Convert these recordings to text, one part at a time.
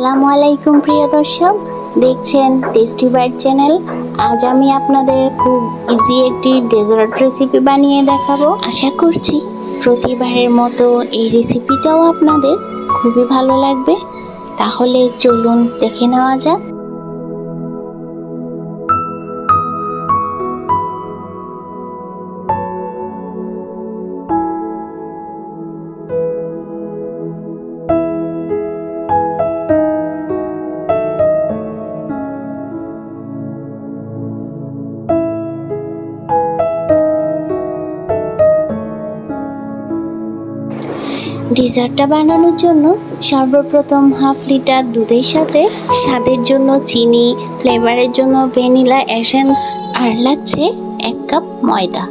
আসসালামু আলাইকুম প্রিয় দর্শক, দেখছেন টেস্টি বাইট চ্যানেল। আজ আমি আপনাদের খুব ইজি একটি ডেজার্ট রেসিপি বানিয়ে দেখাবো। আশা করছি প্রতিবারের মতো এই রেসিপিটাও আপনাদের খুবই ভালো লাগবে। তাহলে চলুন দেখে নেওয়া যাক। ডেজার্টটা বানানোর জন্য সর্বপ্রথম হাফ লিটার দুধের সাথে স্বাদের জন্য চিনি, ফ্লেভারের জন্য ভ্যানিলা এসেন্স আর লাগছে 1 কাপ ময়দা।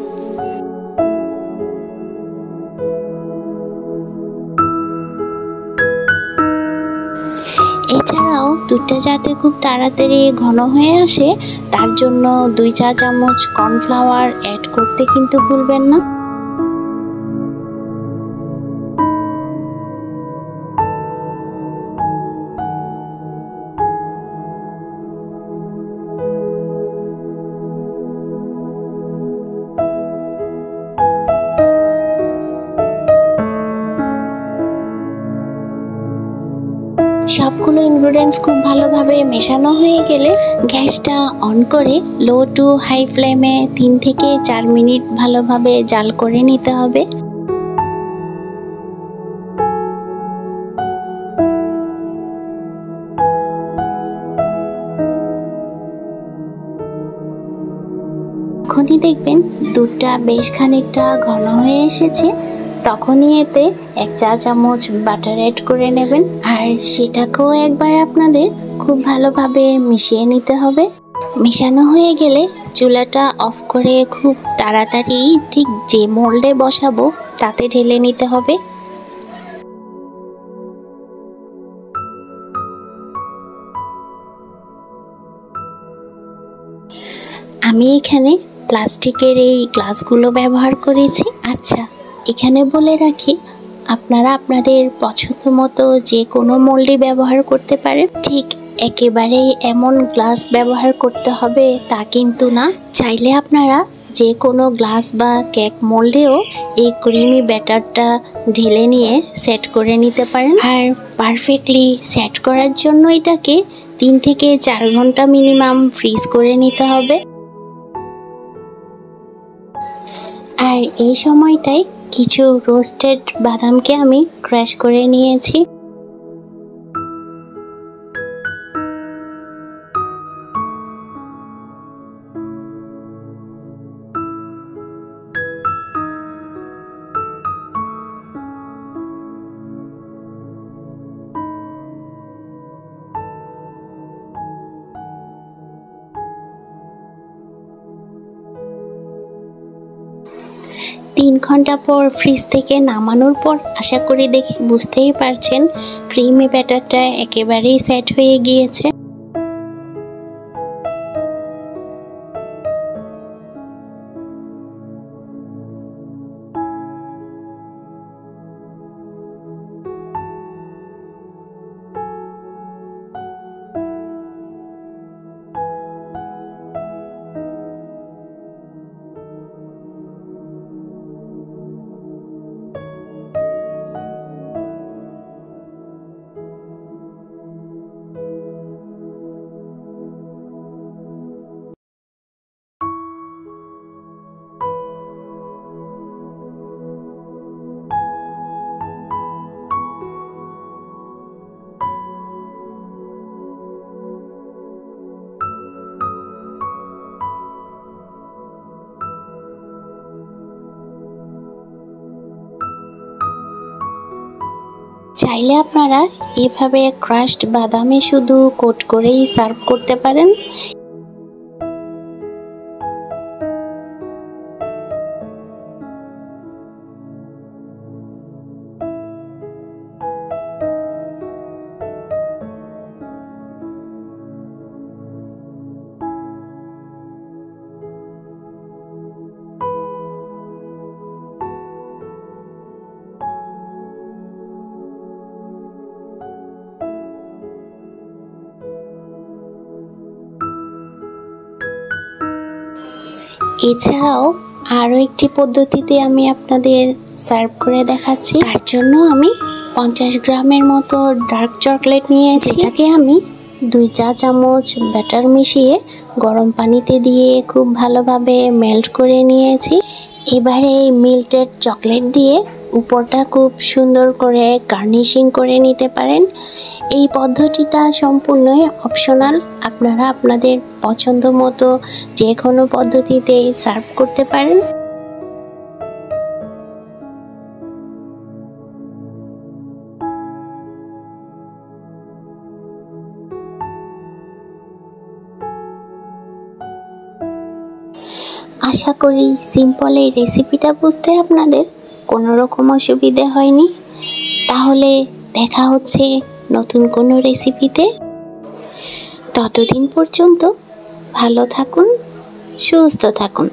এছাড়াও দুধটা যাতে খুব তাড়াতাড়ি ঘন হয়ে আসে তার জন্য 2 চা চামচ কর্নফ্লাওয়ার অ্যাড করতে কিন্তু ভুলবেন না। সবগুলো ইনগ্রেডিয়েন্টস খুব ভালোভাবে মেশানো হয়ে গেলে গ্যাসটা অন করে লো টু হাই ফ্লেমে 3 থেকে 4 মিনিট ভালোভাবে জাল করে নিতে হবে। যখনই দেখবেন দুধটা বেশ খানিকটা ঘন হয়ে এসেছে তখনই এতে 1 চা চামচ বাটার অ্যাড করে নেবেন, আর সেটাকেও একবার আপনাদের খুব ভালোভাবে মিশিয়ে নিতে হবে। মেশানো হয়ে গেলে চুলাটা অফ করে খুব তাড়াতাড়ি ঠিক যে মোল্ডে বসাবো তাতে ঢেলে নিতে হবে। আমি এখানে প্লাস্টিকের এই গ্লাসগুলো ব্যবহার করেছি। আচ্ছা, এখানে বলে রাখি, আপনারা আপনাদের পছন্দ মতো যে কোনো মোল্ডই ব্যবহার করতে পারেন। ঠিক একেবারেই এমন গ্লাস ব্যবহার করতে হবে তা কিন্তু না। চাইলে আপনারা যে কোনো গ্লাস বা কেক মোল্ডেও এই ক্রিমি ব্যাটারটা ঢেলে নিয়ে সেট করে নিতে পারেন। আর পারফেক্টলি সেট করার জন্য এটাকে 3 থেকে 4 ঘন্টা মিনিমাম ফ্রিজ করে নিতে হবে। আর এই সময়টায় কিছু রোস্টেড বাদামকে আমি ক্রাশ করে নিয়েছি। তিন ঘন্টা পর ফ্রিজ থেকে নামানোর পর আশা করি দেখে বুঝতেই পারছেন ক্রিমি ব্যাটারটা একেবারেই সেট হয়ে গিয়েছে। চাইলে আপনারা এভাবে ক্রাশড বাদামে শুধু কোট করেই সার্ভ করতে পারেন। এছাড়াও আরও একটি পদ্ধতিতে আমি আপনাদের সার্ভ করে দেখাচ্ছি। তার জন্য আমি 50 গ্রামের মতো ডার্ক চকলেট নিয়েছি, যেটাকে আমি 2 চা চামচ ব্যাটার মিশিয়ে গরম পানিতে দিয়ে খুব ভালোভাবে মেল্ট করে নিয়েছি। এবারে এই মেল্টেড চকলেট দিয়ে উপরটা খুব সুন্দর করে গার্নিশিং করে নিতে পারেন। এই পদ্ধতিটা সম্পূর্ণই অপশনাল, আপনারা আপনাদের পছন্দ মতো যে কোনো পদ্ধতিতে সার্ভ করতে পারেন। আশা করি সিম্পল এই রেসিপিটা বুঝতে আপনাদের কোনো রকম অসুবিধে হয়নি। তাহলে দেখা হচ্ছে নতুন কোনো রেসিপিতে। ততদিন পর্যন্ত ভালো থাকুন, সুস্থ থাকুন।